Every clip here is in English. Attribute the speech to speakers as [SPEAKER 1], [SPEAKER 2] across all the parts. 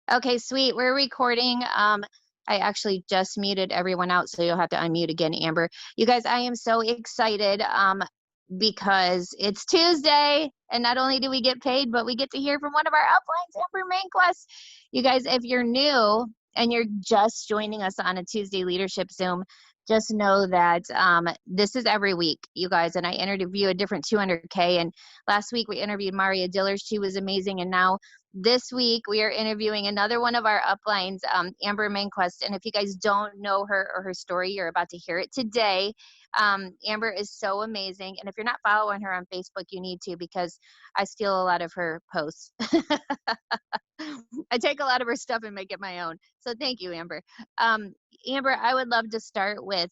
[SPEAKER 1] Okay, sweet. We're recording. I actually just muted everyone out, so you'll have to unmute again, Amber. You guys, I am so excited because it's Tuesday, and not only do we get paid, but we get to hear from one of our uplines, Amber Mainquist. You guys, if you're new and you're just joining us on a Tuesday Leadership Zoom, just know that this is every week, you guys, and I interview a different 200K. And last week we interviewed Maria Diller. She was amazing, and now this week, we are interviewing another one of our uplines, Amber Mainquist. And if you guys don't know her or her story, you're about to hear it today. Amber is so amazing. And if you're not following her on Facebook, you need to, because I steal a lot of her posts. I take a lot of her stuff and make it my own. So thank you, Amber. Amber, I would love to start with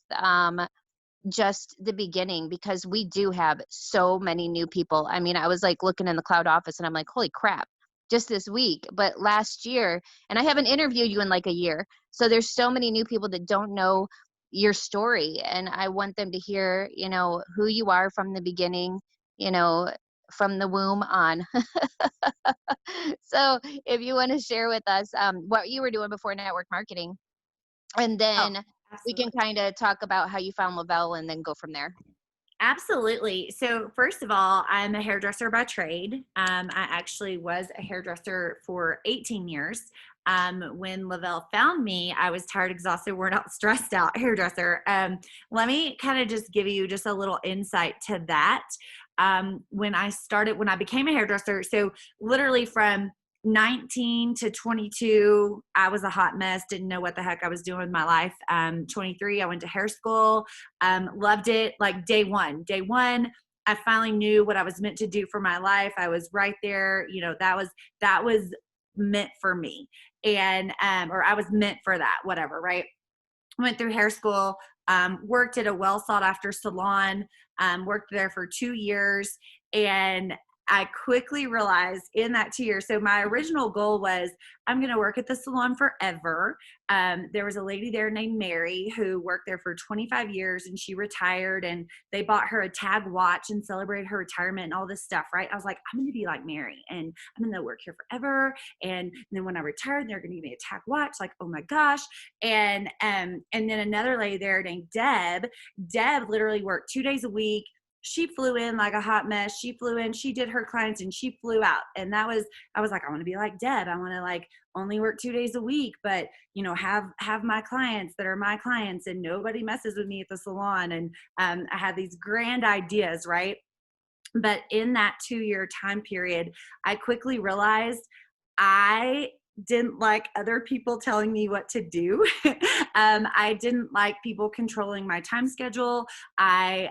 [SPEAKER 1] just the beginning, because we do have so many new people. I mean, I was like looking in the cloud office and I'm like, holy crap, just this week, but last year, and I haven't interviewed you in like a year. So there's so many new people that don't know your story, and I want them to hear, who you are from the beginning, you know, from the womb on. So if you want to share with us what you were doing before network marketing, and
[SPEAKER 2] Oh,
[SPEAKER 1] then we can
[SPEAKER 2] absolutely.
[SPEAKER 1] kind of talk about how you found Lavelle and then go from there.
[SPEAKER 2] Absolutely. So, first of all, I'm a hairdresser by trade. I actually was a hairdresser for 18 years. When Lavelle found me, I was tired, exhausted, worn out, stressed out hairdresser. Let me kind of just give you just a little insight to that. When I became a hairdresser, so literally from 19 to 22, I was a hot mess, didn't know what the heck I was doing with my life. 23, I went to hair school, loved it. Like day one, I finally knew what I was meant to do for my life. I was right there. That was meant for me. And, or I was meant for that, whatever. Right. Went through hair school, worked at a well sought after salon, worked there for 2 years. And I quickly realized in that 2 years, so my original goal was I'm going to work at the salon forever. There was a lady there named Mary who worked there for 25 years, and she retired, and they bought her a tag watch and celebrated her retirement and all this stuff, right? I was like, I'm going to be like Mary, and I'm going to work here forever. And then when I retired, they're going to give me a tag watch. Like, oh my gosh. And then another lady there named Deb. Deb literally worked 2 days a week. She flew in like a hot mess. She flew in, she did her clients, and she flew out. And I was like, I want to be like Deb. I want to like only work 2 days a week, but have my clients that are my clients, and nobody messes with me at the salon. And I had these grand ideas, right? But in that 2 year time period, I quickly realized I didn't like other people telling me what to do. I didn't like people controlling my time schedule. I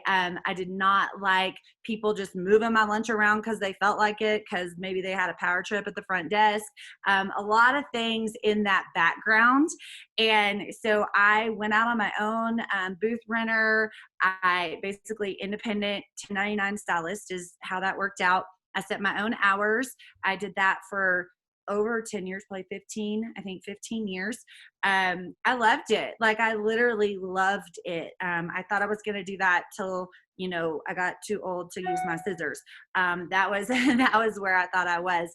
[SPEAKER 2] did not like people just moving my lunch around because they felt like it, because maybe they had a power trip at the front desk. A lot of things in that background. And so I went out on my own, booth renter. I basically independent 1099 stylist is how that worked out. I set my own hours. I did that for over 10 years, probably 15, I think 15 years. I loved it. Like I literally loved it. I thought I was going to do that till, I got too old to use my scissors. That was, that was where I thought I was.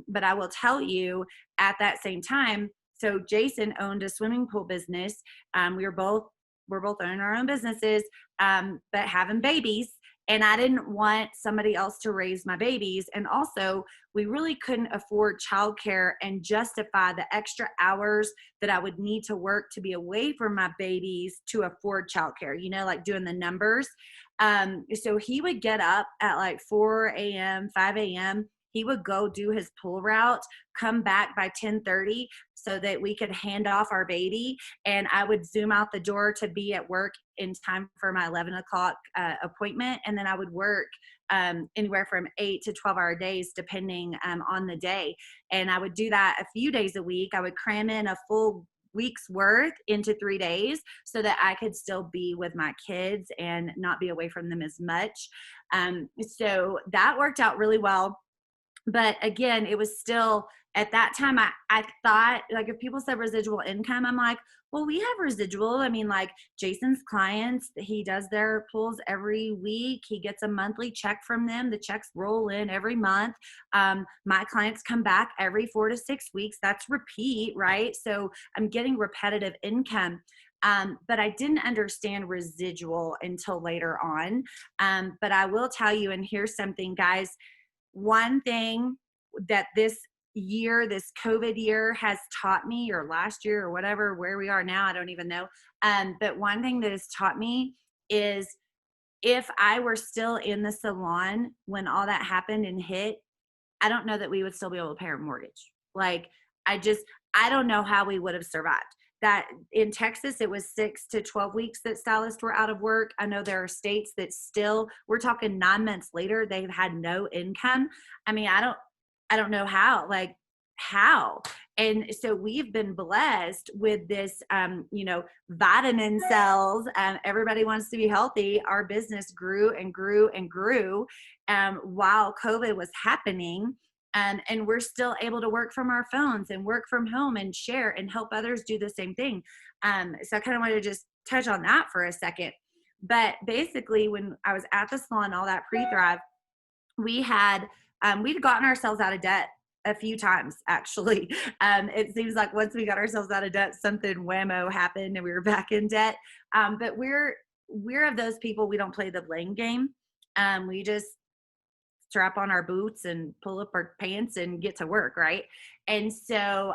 [SPEAKER 2] But I will tell you at that same time, so Jason owned a swimming pool business. We're both owning our own businesses, but having babies. And I didn't want somebody else to raise my babies. And also, we really couldn't afford childcare and justify the extra hours that I would need to work to be away from my babies to afford childcare, like doing the numbers. So he would get up at like 4 a.m., 5 a.m. He would go do his pool route, come back by 10:30 so that we could hand off our baby. And I would zoom out the door to be at work in time for my 11 o'clock appointment. And then I would work anywhere from 8 to 12-hour days, depending on the day. And I would do that a few days a week. I would cram in a full week's worth into 3 days so that I could still be with my kids and not be away from them as much. So that worked out really well. But again, it was still at that time, I thought, like, if people said residual income, I'm like, well, we have residual. I mean, like Jason's clients, he does their pulls every week. He gets a monthly check from them. The checks roll in every month. My clients come back every 4 to 6 weeks. That's repeat, right? So I'm getting repetitive income. But I didn't understand residual until later on. But I will tell you, and here's something, guys, one thing that this year, this COVID year has taught me, or last year or whatever, where we are now, I don't even know. But one thing that has taught me is if I were still in the salon when all that happened and hit, I don't know that we would still be able to pay our mortgage. Like, I don't know how we would have survived. That in Texas, it was 6 to 12 weeks that stylists were out of work. I know there are states that still, we're talking 9 months later, they've had no income. I mean, I don't know how, like how. And so we've been blessed with this, vitamin cells. Everybody wants to be healthy. Our business grew and grew and grew while COVID was happening. And we're still able to work from our phones and work from home and share and help others do the same thing. So I kind of wanted to just touch on that for a second. But basically, when I was at the salon, all that pre-thrive, we'd gotten ourselves out of debt a few times, actually. It seems like once we got ourselves out of debt, something whammo happened and we were back in debt. But we're of those people, we don't play the blame game. We just strap on our boots and pull up our pants and get to work, right? And so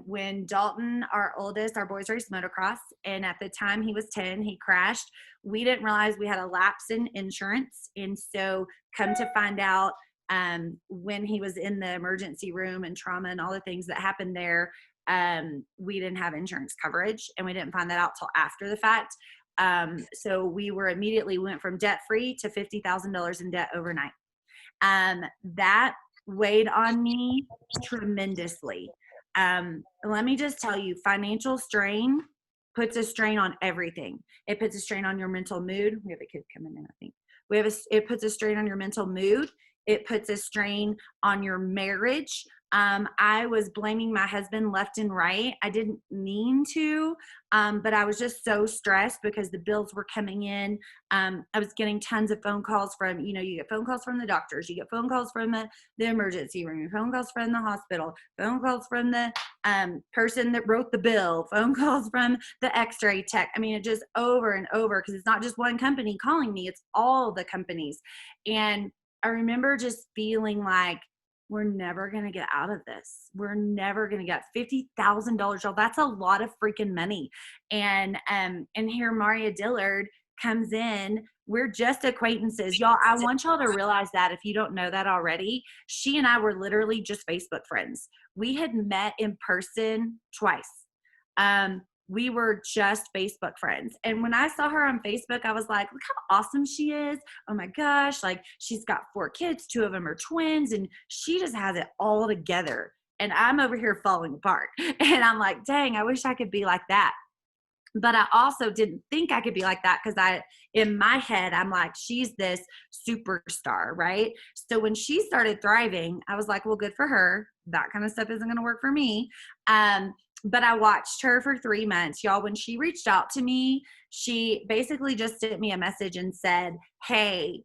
[SPEAKER 2] when Dalton, our oldest, our boys raced motocross, and at the time he was 10, he crashed. We didn't realize we had a lapse in insurance. And so come to find out, when he was in the emergency room and trauma and all the things that happened there, we didn't have insurance coverage, and we didn't find that out till after the fact. So we went from debt free to $50,000 in debt overnight. That weighed on me tremendously. Let me just tell you, financial strain puts a strain on everything. It puts a strain on your mental mood. We have a kid coming in, I think. It puts a strain on your mental mood. It puts a strain on your marriage. I was blaming my husband left and right. I didn't mean to, but I was just so stressed because the bills were coming in. I was getting tons of phone calls from, you get phone calls from the doctors, you get phone calls from the emergency room, phone calls from the hospital, phone calls from the person that wrote the bill, phone calls from the x-ray tech. I mean, it just over and over, because it's not just one company calling me, it's all the companies. And I remember just feeling like, we're never going to get out of this. We're never going to get $50,000. Y'all, that's a lot of freaking money. And here Maria Dillard comes in. We're just acquaintances. Y'all, I want y'all to realize that if you don't know that already, she and I were literally just Facebook friends. We had met in person twice. We were just Facebook friends. And when I saw her on Facebook, I was like, look how awesome she is. Oh my gosh. Like, she's got 4 kids, 2 of them are twins, and she just has it all together. And I'm over here falling apart. And I'm like, dang, I wish I could be like that. But I also didn't think I could be like that, because in my head, I'm like, she's this superstar, right? So when she started thriving, I was like, well, good for her. That kind of stuff isn't going to work for me. But I watched her for 3 months. Y'all, when she reached out to me, she basically just sent me a message and said, hey,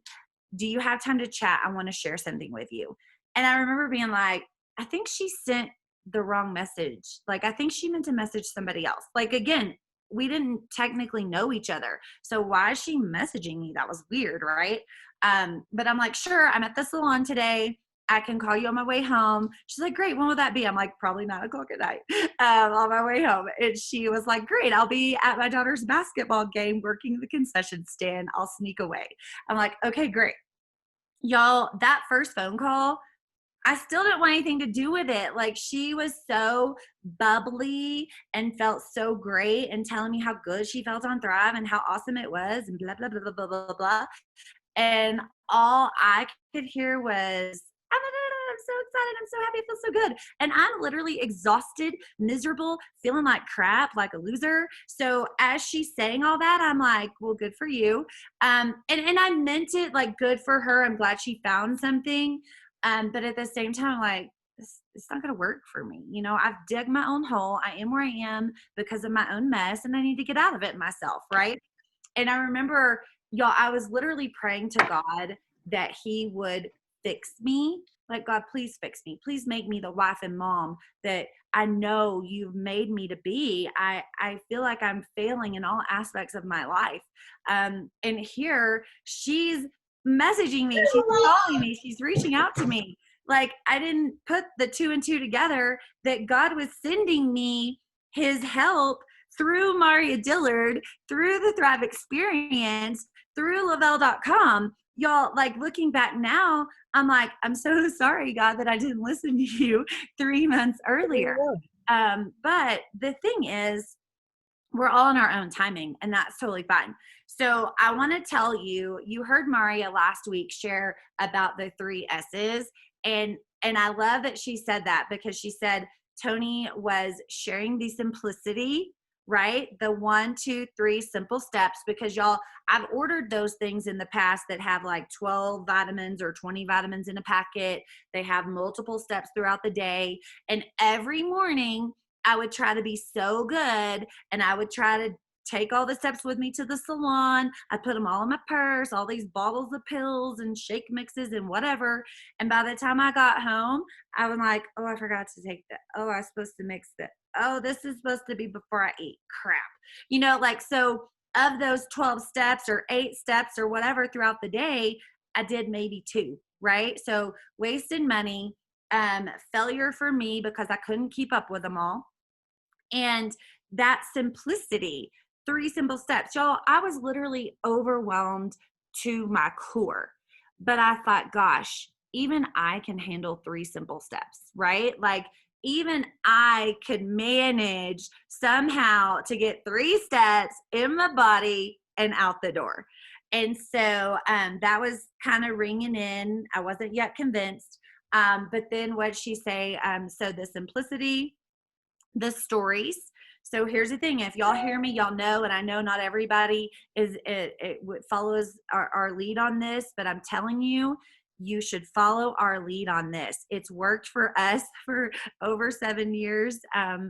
[SPEAKER 2] do you have time to chat? I want to share something with you. And I remember being like, I think she sent the wrong message. Like, I think she meant to message somebody else. Like, again, we didn't technically know each other. So why is she messaging me? That was weird, right? But I'm like, sure, I'm at the salon today. I can call you on my way home. She's like, great. When will that be? I'm like, probably 9 o'clock at night on my way home. And she was like, great. I'll be at my daughter's basketball game working the concession stand. I'll sneak away. I'm like, okay, great. Y'all, that first phone call, I still didn't want anything to do with it. Like, she was so bubbly and felt so great and telling me how good she felt on Thrive and how awesome it was and blah, blah, blah, blah, blah, blah, blah. And all I could hear was, I'm so excited. I'm so happy. I feel so good. And I'm literally exhausted, miserable, feeling like crap, like a loser. So as she's saying all that, I'm like, well, good for you. And I meant it like good for her. I'm glad she found something. But at the same time, like, it's not going to work for me. You know, I've dug my own hole. I am where I am because of my own mess, and I need to get out of it myself. Right. And I remember, y'all, I was literally praying to God that He would fix me. Like, God, please fix me. Please make me the wife and mom that I know You've made me to be. I feel like I'm failing in all aspects of my life. And here she's messaging me, she's calling me, she's reaching out to me. Like, I didn't put the two and two together that God was sending me His help through Maria Dillard, through the Thrive Experience, through Lavelle.com. Y'all, like, looking back now, I'm like, I'm so sorry, God, that I didn't listen to you 3 months earlier. But the thing is, we're all in our own timing, and that's totally fine. So I want to tell you, you heard Maria last week share about the 3 S's. And I love that she said that, because she said Tony was sharing the simplicity, right? The 1, 2, 3 simple steps, because y'all, I've ordered those things in the past that have like 12 vitamins or 20 vitamins in a packet. They have multiple steps throughout the day. And every morning I would try to be so good, and I would try to take all the steps with me to the salon. I put them all in my purse, all these bottles of pills and shake mixes and whatever. And by the time I got home, I was like, oh, I forgot to take that. Oh, I was supposed to mix that. Oh, this is supposed to be before I eat. Crap. You know, like, so of those 12 steps or 8 steps or whatever throughout the day, I did maybe 2, right? So wasted money, failure for me because I couldn't keep up with them all. And that simplicity, 3 simple steps. Y'all, I was literally overwhelmed to my core. But I thought, gosh, even I can handle 3 simple steps, right? Like, even I could manage somehow to get 3 steps in my body and out the door. And so that was kind of ringing in. I wasn't yet convinced. But then what she say? So the simplicity, the stories. So here's the thing: if y'all hear me, y'all know, and I know not everybody follows our lead on this, but I'm telling you, you should follow our lead on this. It's worked for us for over 7 years.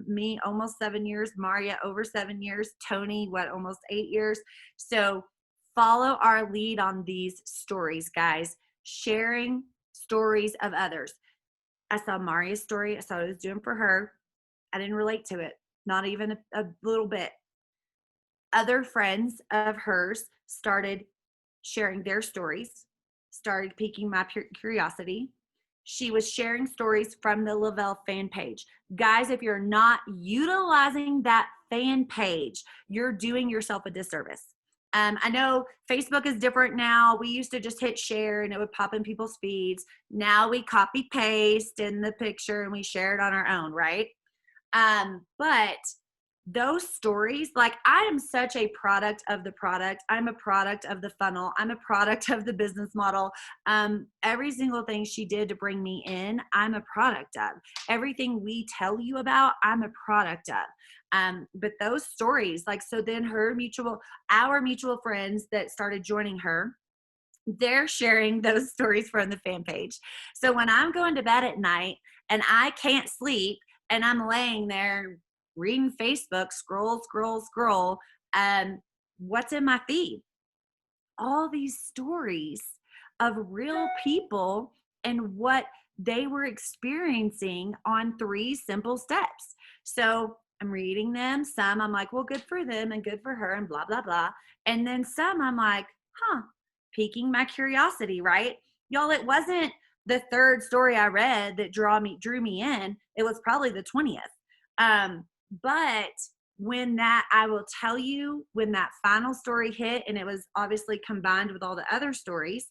[SPEAKER 2] Me, almost 7 years. Maria, over 7 years. Tony, almost 8 years. So follow our lead on these stories, guys. Sharing stories of others. I saw Maria's story. I saw what it was doing for her. I didn't relate to it, not even a little bit. Other friends of hers started sharing their stories, started piquing my curiosity. She was sharing stories from the Lavelle fan page. Guys, if you're not utilizing that fan page, you're doing yourself a disservice. I know Facebook is different now. We used to just hit share and it would pop in people's feeds. Now we copy paste in the picture and we share it on our own, right? But those stories, like, I am such a product of the product. I'm a product of the funnel. I'm a product of the business model. Every single thing she did to bring me in, I'm a product of. Everything we tell you about, I'm a product of. But those stories, like, so then our mutual friends that started joining her, they're sharing those stories from the fan page. So when I'm going to bed at night and I can't sleep, and I'm laying there reading Facebook, scroll, what's in my feed? All these stories of real people and what they were experiencing on 3 simple steps. So I'm reading them. Some I'm like, well, good for them and good for her and blah, blah, blah. And then some I'm like, piquing my curiosity, right? Y'all, it wasn't the 3rd story I read that drew me in. It was probably the 20th. But I will tell you, when that final story hit, and it was obviously combined with all the other stories,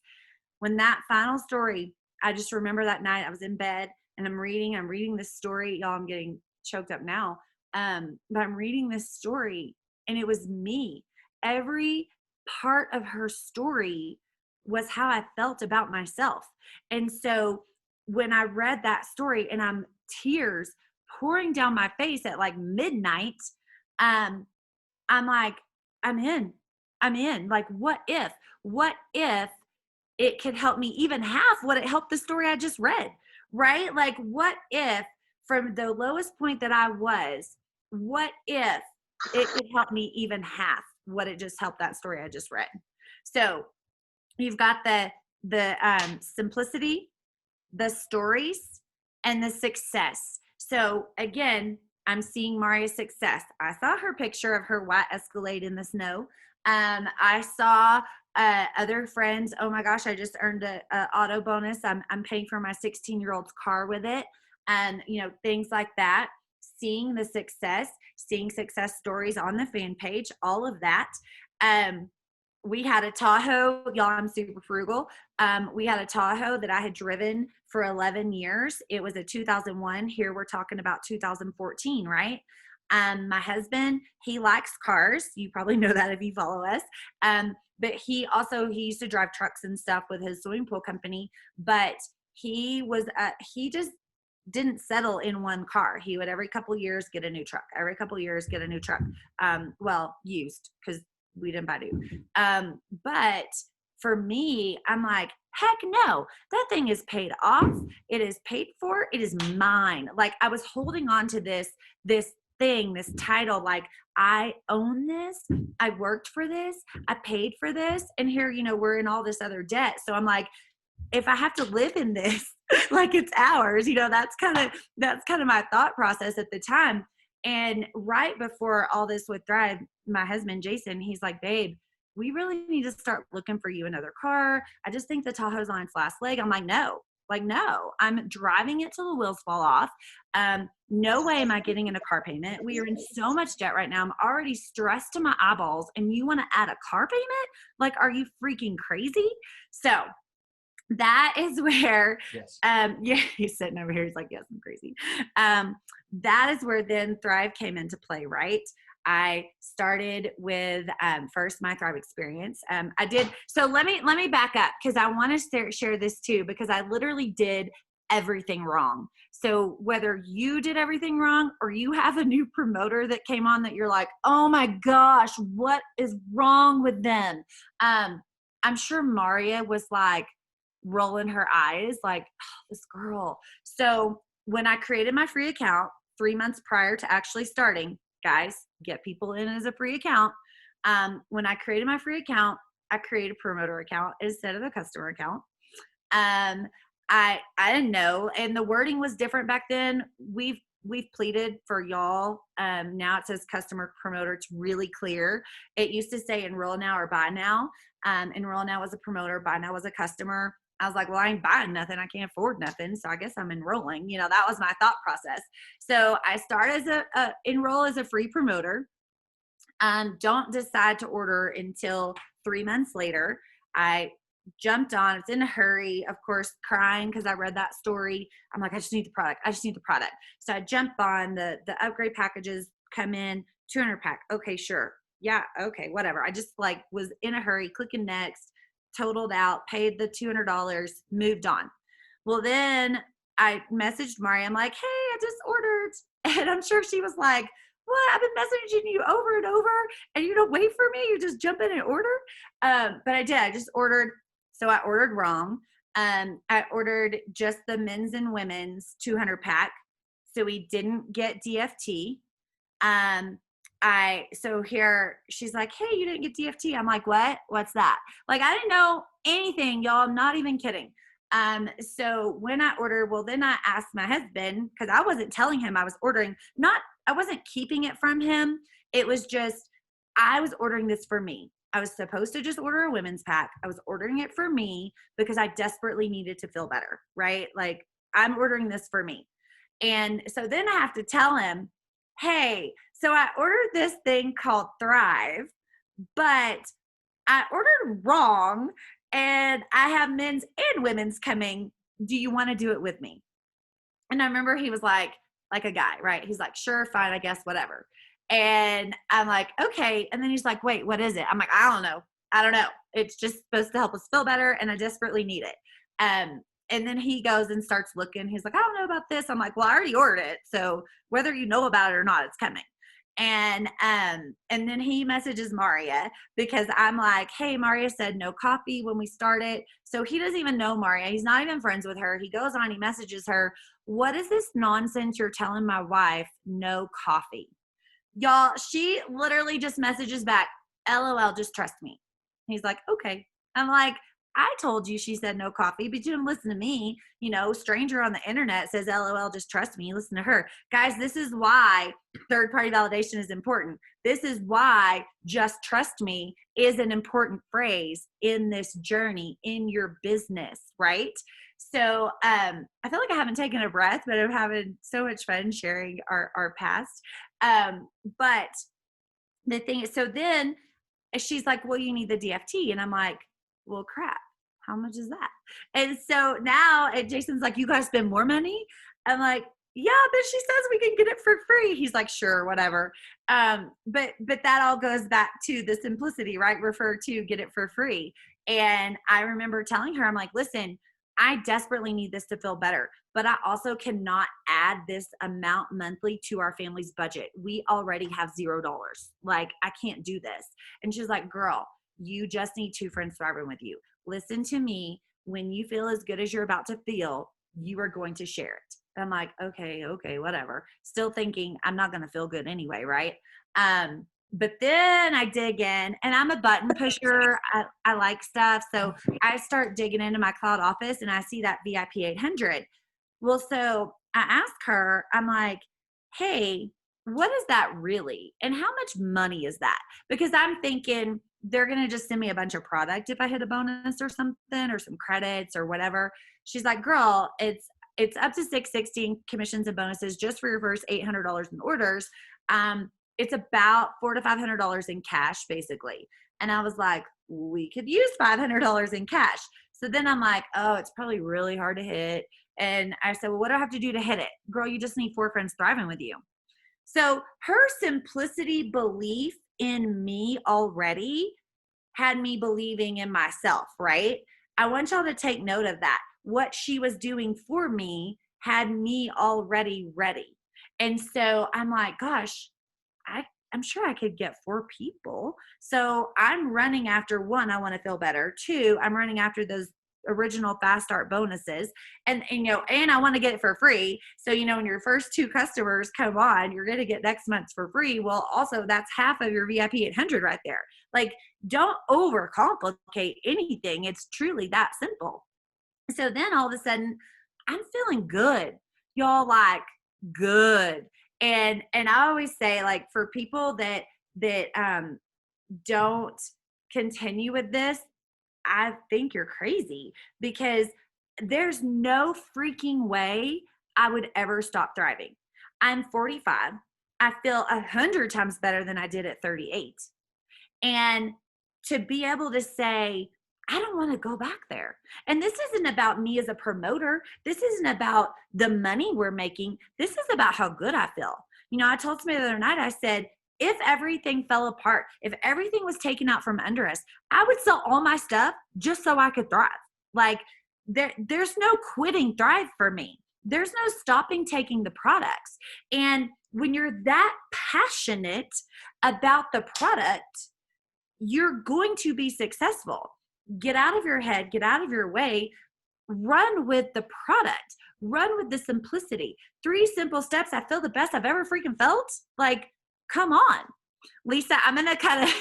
[SPEAKER 2] when that final story, I just remember that night I was in bed and I'm reading this story. Y'all, I'm getting choked up now. But I'm reading this story and it was me. Every part of her story was how I felt about myself. And so when I read that story and tears pouring down my face at like midnight, I'm like, I'm in. Like, what if it could help me even half what it helped the story I just read, right? Like, what if from the lowest point that I was, what if it could help me even half what it just helped that story I just read? So you've got the simplicity, the stories, and the success. So again, I'm seeing Maria's success. I saw her picture of her white Escalade in the snow. I saw other friends. Oh my gosh, I just earned a auto bonus. I'm paying for my 16-year-old's car with it, and things like that. Seeing the success, seeing success stories on the fan page, all of that. We had a Tahoe. Y'all, I'm super frugal. We had a Tahoe that I had driven for 11 years. It was a 2001. Here we're talking about 2014, right? My husband, he likes cars. You probably know that if you follow us. But he used to drive trucks and stuff with his swimming pool company. But he just didn't settle in one car. He would every couple years get a new truck. Every couple years get a new truck. Well, used, because we didn't buy new. But for me, I'm like, heck no, that thing is paid off. It is paid for. It is mine. Like, I was holding on to this thing, this title, like, I own this. I worked for this. I paid for this. And here, we're in all this other debt. So I'm like, if I have to live in this, like it's ours, that's kind of my thought process at the time. And right before all this with Thrive, my husband, Jason, he's like, babe, we really need to start looking for you another car. I just think the Tahoe's on its last leg. I'm like, no, I'm driving it till the wheels fall off. No way am I getting in a car payment. We are in so much debt right now. I'm already stressed to my eyeballs, and you want to add a car payment? Like, are you freaking crazy? So that is where,
[SPEAKER 3] yes.
[SPEAKER 2] Yeah, he's sitting over here. He's like, yes, I'm crazy. That is where then Thrive came into play, right? I started with first my Thrive experience. I did. So let me back up, because I want to share this too, because I literally did everything wrong. So whether you did everything wrong, or you have a new promoter that came on that you're like, oh my gosh, what is wrong with them? I'm sure Maria was like rolling her eyes like, oh, this girl. So when I created my free account 3 months prior to actually starting, guys, get people in as a free account. When I created my free account, I created a promoter account instead of a customer account. I didn't know, and the wording was different back then. We've pleaded for y'all. Now it says customer promoter. It's really clear. It used to say enroll now or buy now. Enroll now was a promoter, buy now was a customer. I was like, well, I ain't buying nothing. I can't afford nothing. So I guess I'm enrolling. That was my thought process. So I start as enroll as a free promoter. Don't decide to order until 3 months later. I jumped on. It's in a hurry, of course, crying because I read that story. I'm like, I just need the product. So I jump on. The upgrade packages come in, 200 pack. Okay, sure. Yeah, okay, whatever. I just was in a hurry, clicking next, totaled out, paid the $200, moved on. Well, then I messaged Maria. I'm like, hey, I just ordered. And I'm sure she was like, what? I've been messaging you over and over, and you don't wait for me. You just jump in and order. But I did. I just ordered. So I ordered wrong. I ordered just the men's and women's 200 pack. So we didn't get DFT. So here she's like, hey, you didn't get DFT. I'm like, what? What's that? Like, I didn't know anything, y'all. I'm not even kidding. So when I ordered, well, then I asked my husband, because I wasn't telling him I was ordering. I wasn't keeping it from him. It was just, I was ordering this for me. I was supposed to just order a women's pack. I was ordering it for me because I desperately needed to feel better, right? Like, I'm ordering this for me. And so then I have to tell him, hey, so I ordered this thing called Thrive, but I ordered wrong, and I have men's and women's coming. Do you want to do it with me? And I remember he was like a guy, right? He's like, sure, fine, I guess, whatever. And I'm like, okay. And then he's like, wait, what is it? I'm like, I don't know. It's just supposed to help us feel better, and I desperately need it. And then he goes and starts looking. He's like, I don't know about this. I'm like, well, I already ordered it. So whether you know about it or not, it's coming. And then he messages Maria because I'm like, hey, Maria said no coffee when we started. So he doesn't even know Maria. He's not even friends with her. He goes on, he messages her, what is this nonsense you're telling my wife no coffee? Y'all, she literally just messages back, LOL, just trust me. He's like, okay. I'm like, I told you she said no coffee, but you didn't listen to me. You know, stranger on the internet says, LOL, just trust me. Listen to her. Guys, this is why third-party validation is important. This is why just trust me is an important phrase in this journey in your business, right? So I feel like I haven't taken a breath, but I'm having so much fun sharing our past. But the thing is, so then she's like, well, you need the DFT. And I'm like, well, crap. How much is that? And so now Jason's like, you guys spend more money? I'm like, yeah, but she says we can get it for free. He's like, sure, whatever. But that all goes back to the simplicity, right? Refer to get it for free. And I remember telling her, I'm like, listen, I desperately need this to feel better, but I also cannot add this amount monthly to our family's budget. We already have $0. Like, I can't do this. And she's like, girl, you just need two friends thriving with you. Listen to me. When you feel as good as you're about to feel, you are going to share it. I'm like, okay, whatever. Still thinking I'm not going to feel good anyway, right? But then I dig in, and I'm a button pusher. I like stuff. So I start digging into my cloud office, and I see that VIP 800. Well, so I ask her, I'm like, hey, what is that really? And how much money is that? Because I'm thinking they're going to just send me a bunch of product if I hit a bonus or something, or some credits or whatever. She's like, girl, it's up to 660 commissions and bonuses just for your first $800 in orders. It's about $400 to $500 in cash, basically. And I was like, we could use $500 in cash. So then I'm like, oh, it's probably really hard to hit. And I said, well, what do I have to do to hit it? Girl, you just need 4 friends thriving with you. So her simplicity belief in me already had me believing in myself, right? I want y'all to take note of that. What she was doing for me had me already ready. And so I'm like, gosh, I'm sure I could get 4 people. So I'm running after, 1, I want to feel better. 2, I'm running after those original fast start bonuses, and I want to get it for free. So when your first 2 customers come on, you're going to get next month's for free. Well, also that's half of your VIP 800 right there. Like, don't overcomplicate anything. It's truly that simple. So then all of a sudden I'm feeling good, y'all, like good. And I always say, like, for people that don't continue with this, I think you're crazy, because there's no freaking way I would ever stop thriving. I'm 45. I feel 100 times better than I did at 38. And to be able to say, I don't want to go back there. And this isn't about me as a promoter. This isn't about the money we're making. This is about how good I feel. I told somebody the other night, I said, if everything fell apart, if everything was taken out from under us, I would sell all my stuff just so I could thrive. Like, there's no quitting Thrive for me. There's no stopping taking the products. And when you're that passionate about the product, you're going to be successful. Get out of your head, get out of your way, run with the product, run with the simplicity. 3 simple steps. I feel the best I've ever freaking felt. Like, come on. Lisa, I'm going to kind of,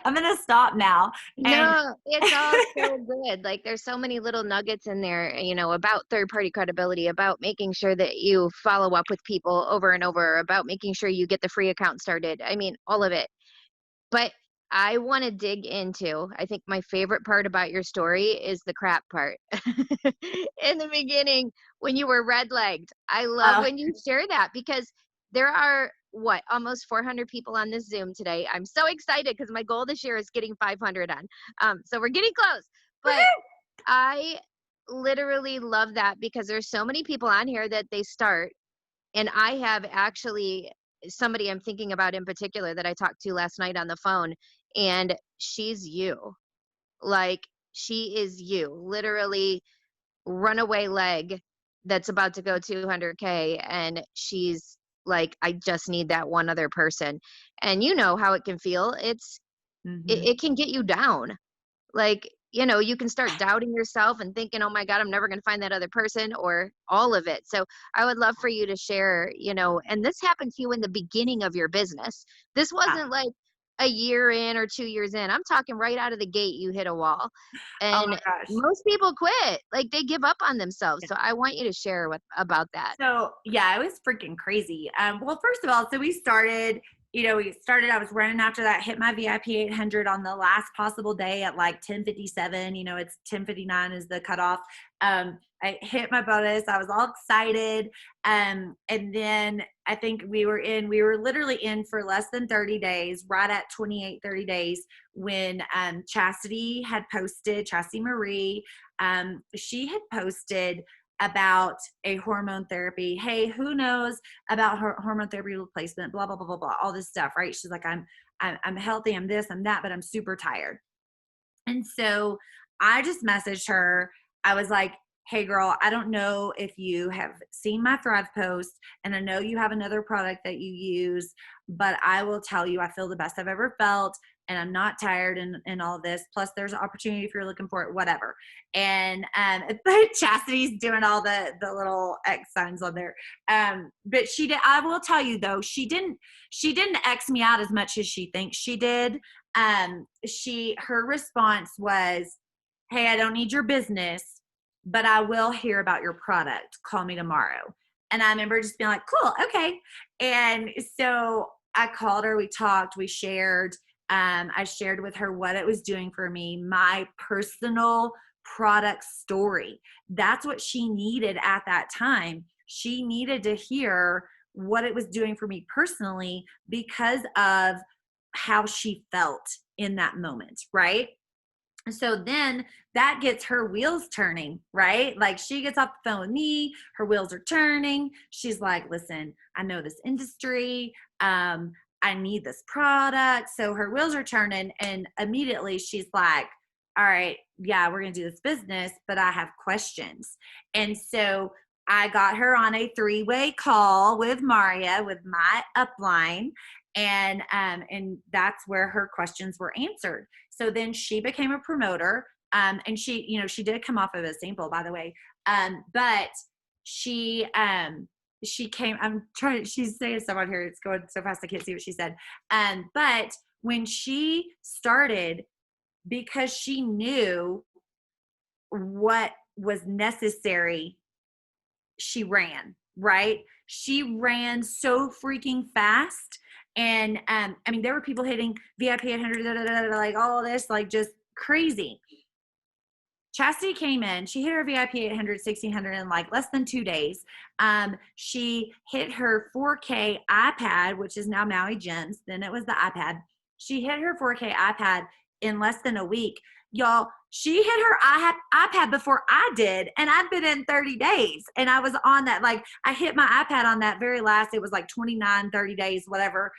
[SPEAKER 2] I'm going to stop now.
[SPEAKER 1] No, it's all so good. Like, there's so many little nuggets in there, about third-party credibility, about making sure that you follow up with people over and over, about making sure you get the free account started. I mean, all of it. But I want to dig into, I think my favorite part about your story is the crap part. In the beginning, when you were red-legged, I love when you share that, because there are, almost 400 people on this Zoom today. I'm so excited because my goal this year is getting 500 on. So we're getting close. But I literally love that, because there's so many people on here that they start. And I have actually somebody I'm thinking about in particular that I talked to last night on the phone, and she's you. Like, she is you. Literally runaway leg that's about to go 200K, and she's like I just need that one other person. And you know how it can feel.
[SPEAKER 2] Mhm.
[SPEAKER 1] It can get you down. Like, you know, you can start doubting yourself and thinking, oh my God, I'm never going to find that other person, or all of it. So I would love for you to share, you know, and this happened to you in the beginning of your business. This
[SPEAKER 2] Yeah.
[SPEAKER 1] wasn't like a year in or 2 years in. I'm talking right out of the gate, you hit a wall.
[SPEAKER 2] Oh
[SPEAKER 1] And
[SPEAKER 2] my gosh.
[SPEAKER 1] most people quit, like they give up on themselves. So I want you to share about that.
[SPEAKER 2] So yeah, it was freaking crazy. Well, first of all, so we started, I was running after that, hit my VIP 800 on the last possible day at like 10:57. It's 10:59 is the cutoff. I hit my bonus. I was all excited. And then I think we were literally in for less than 30 days, right at 28, 30 days when Chastity Marie, she had posted about a hormone therapy. Hey, who knows about hormone therapy replacement? Blah blah blah blah blah. All this stuff, right? She's like, I'm healthy, I'm this, I'm that, but I'm super tired. And so I just messaged her. I was like, hey girl, I don't know if you have seen my Thrive post, and I know you have another product that you use, but I will tell you, I feel the best I've ever felt, and I'm not tired and all of this. Plus there's opportunity if you're looking for it, whatever. And Chastity's doing all the little X signs on there. But I will tell you though, she didn't X me out as much as she thinks she did. Her response was, hey, I don't need your business, but I will hear about your product. Call me tomorrow. And I remember just being like, cool, okay. And so I called her, we talked, we shared. I shared with her what it was doing for me, my personal product story. That's what she needed at that time. She needed to hear what it was doing for me personally because of how she felt in that moment, right? So then that gets her wheels turning, right? Like she gets off the phone with me, her wheels are turning. She's like, listen, I know this industry. I need this product. So her wheels are turning, and immediately she's like, all right, yeah, we're going to do this business, but I have questions. And so I got her on a 3-way call with Maria, with my upline, and that's where her questions were answered. So then she became a promoter, and she did come off of a sample, by the way, but she came. She's saying stuff on here. It's going so fast I can't see what she said. But when she started, because she knew what was necessary, she ran, right? She ran so freaking fast. And I mean, there were people hitting VIP 800, like all this, like just crazy. Chastity came in, she hit her VIP 800, 1600 in like less than 2 days. She hit her 4K iPad, which is now Maui Gems. Then it was the iPad. She hit her 4K iPad in less than a week. Y'all, she hit her iPad before I did, and I've been in 30 days. And I was on that, like, I hit my iPad on that very last, it was like 29, 30 days, whatever,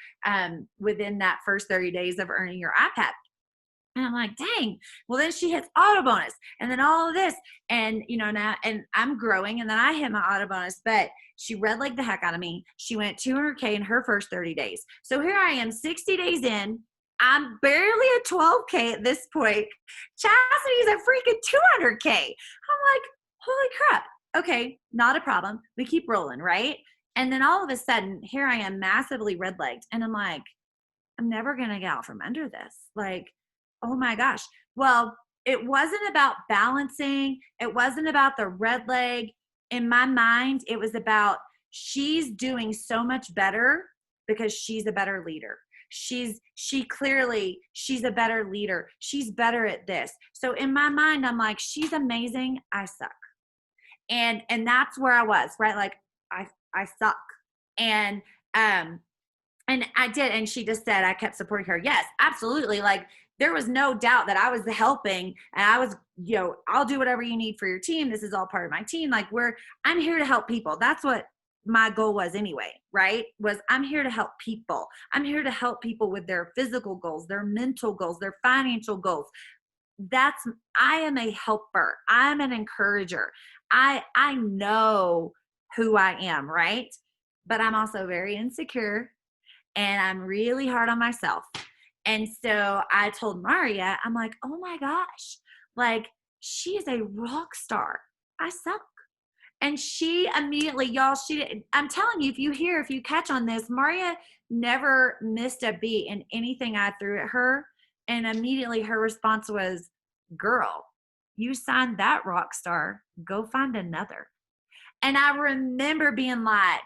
[SPEAKER 2] within that first 30 days of earning your iPad. And I'm like, dang. Well, then she hits auto bonus, and then all of this, and now, and I'm growing, and then I hit my auto bonus. But she red legged the heck out of me. She went 200K in her first 30 days. So here I am, 60 days in. I'm barely at 12K at this point. Chastity's at freaking 200K. I'm like, holy crap. Okay, not a problem. We keep rolling, right? And then all of a sudden, here I am, massively red legged, and I'm like, I'm never gonna get out from under this. Like, oh my gosh. Well, it wasn't about balancing. It wasn't about the red leg. In my mind, it was about she's doing so much better because she's a better leader. She's a better leader. She's better at this. So in my mind, I'm like, she's amazing. I suck. And that's where I was, right? Like I suck. And and I did. And she just said, I kept supporting her. Yes, absolutely. Like there was no doubt that I was helping, and I was, I'll do whatever you need for your team. This is all part of my team. Like I'm here to help people. That's what my goal was anyway, right? Was I'm here to help people. I'm here to help people with their physical goals, their mental goals, their financial goals. I am a helper. I'm an encourager. I know who I am, right? but I'm also very insecure and I'm really hard on myself. And so I told Maria, I'm like, oh my gosh, like she is a rock star. I suck. And she immediately, y'all, I'm telling you, if you catch on this, Maria never missed a beat in anything I threw at her. And immediately her response was, girl, you signed that rock star, go find another. And I remember being like,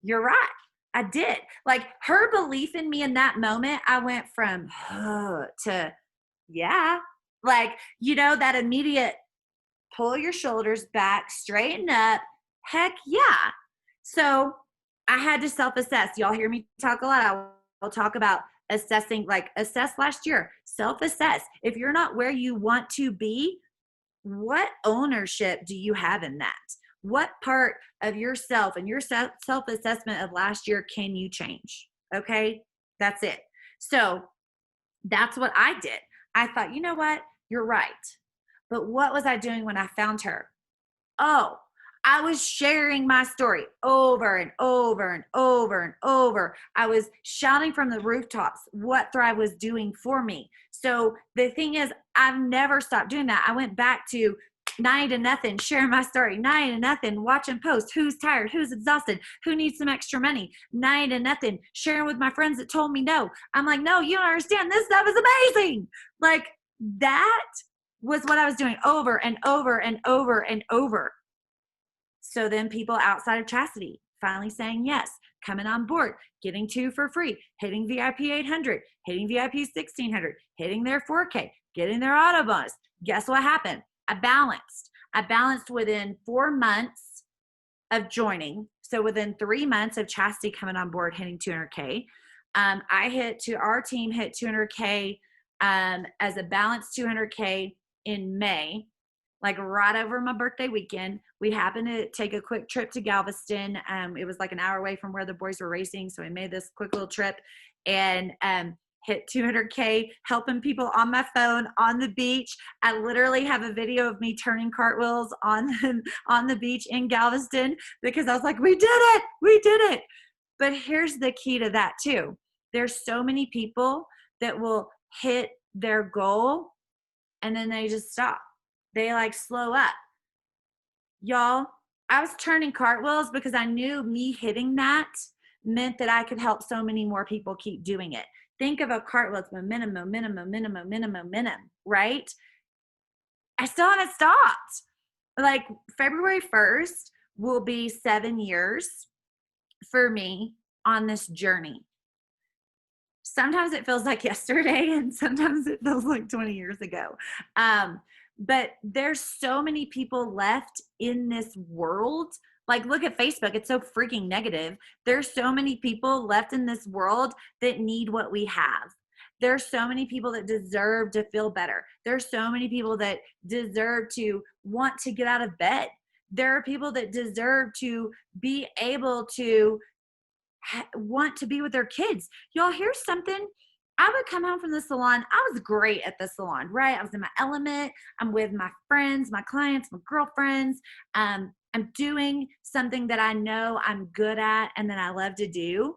[SPEAKER 2] you're right. I did. Like her belief in me in that moment, I went from to yeah. Like, that immediate pull your shoulders back, straighten up. Heck yeah. So I had to self-assess. Y'all hear me talk a lot. I will talk about assessing, like assess last year, self-assess. If you're not where you want to be, what ownership do you have in that? What part of yourself and your self-assessment of last year can you change? Okay, that's it. So that's what I did. I thought, you know what? You're right. But what was I doing when I found her? Oh, I was sharing my story over and over and over and over. I was shouting from the rooftops what Thrive was doing for me. So the thing is, I've never stopped doing that. I went back to 9 to nothing, sharing my story, 9 to nothing, watching posts, who's tired, who's exhausted, who needs some extra money, 9 to nothing, sharing with my friends that told me no. I'm like, no, you don't understand. This stuff is amazing. Like that was what I was doing over and over and over and over. So then people outside of chastity finally saying yes, coming on board, getting 2 for free, hitting VIP 800, hitting VIP 1600, hitting their 4K, getting their auto bonus. Guess what happened? I balanced. I balanced within 4 months of joining. So within 3 months of chastity coming on board, hitting 200K, our team hit 200K as a balanced 200K in May, like right over my birthday weekend. We happened to take a quick trip to Galveston. It was like an hour away from where the boys were racing. So we made this quick little trip and hit 200K, helping people on my phone on the beach. I literally have a video of me turning cartwheels on the beach in Galveston because I was like, we did it. We did it. But here's the key to that too. There's so many people that will hit their goal and then they just stop. They like slow up. Y'all, I was turning cartwheels because I knew me hitting that meant that I could help so many more people keep doing it. Think of a cartwheel, it's momentum, right? I still haven't stopped. Like February 1st will be 7 years for me on this journey. Sometimes it feels like yesterday and sometimes it feels like 20 years ago. But there's so many people left in this world. Like, look at Facebook. It's so freaking negative. There's so many people left in this world that need what we have. There's so many people that deserve to feel better. There's so many people that deserve to want to get out of bed. There are people that deserve to be able to want to be with their kids. Y'all, here's something. I would come home from the salon. I was great at the salon, right? I was in my element. I'm with my friends, my clients, my girlfriends. I'm doing something that I know I'm good at and that I love to do.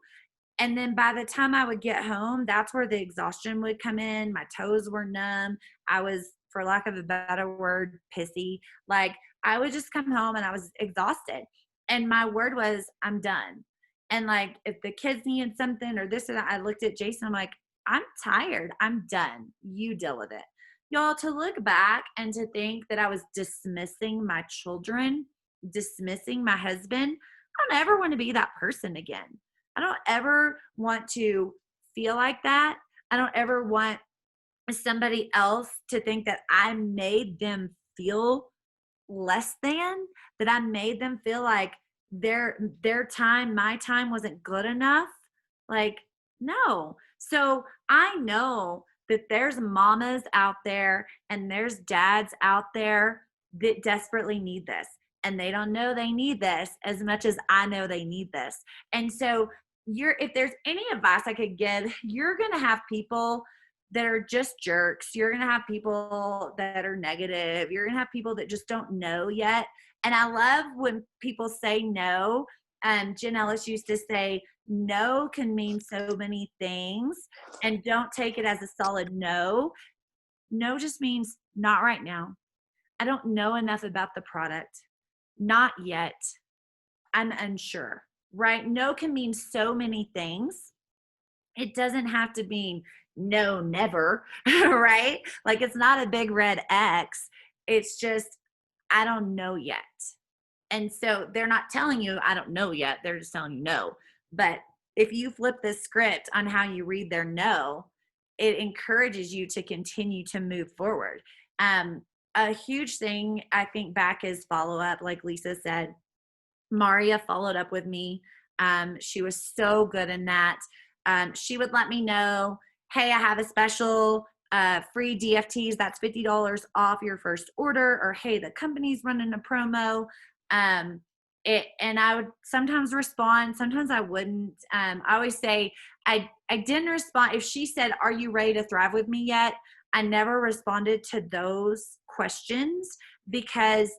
[SPEAKER 2] And then by the time I would get home, that's where the exhaustion would come in. My toes were numb. I was, for lack of a better word, pissy. Like I would just come home and I was exhausted. And my word was, I'm done. And like, if the kids needed something or this or that, I looked at Jason, I'm like, I'm tired. I'm done. You deal with it. Y'all, to look back and to think that I was dismissing my children, dismissing my husband, I don't ever want to be that person again. I don't ever want to feel like that. I don't ever want somebody else to think that I made them feel less than, that I made them feel like their time, my time wasn't good enough. Like, no. So I know that there's mamas out there and there's dads out there that desperately need this. And they don't know they need this as much as I know they need this. And so if there's any advice I could give, you're going to have people that are just jerks. You're going to have people that are negative. You're going to have people that just don't know yet. And I love when people say no. Jen Ellis used to say, no can mean so many things, and don't take it as a solid no. No just means not right now. I don't know enough about the product. Not yet. I'm unsure, right? No can mean so many things. It doesn't have to mean no, never, right? Like it's not a big red X. It's just, I don't know yet. And so they're not telling you, I don't know yet. They're just telling you no. But if you flip the script on how you read their no, it encourages you to continue to move forward. A huge thing I think back is follow up, like Lisa said. Maria followed up with me. She was so good in that. She would let me know, hey, I have a special free DFTs. That's $50 off your first order. Or, hey, the company's running a promo. And I would sometimes respond. Sometimes I wouldn't. I always say I didn't respond. If she said, are you ready to thrive with me yet? I never responded to those questions because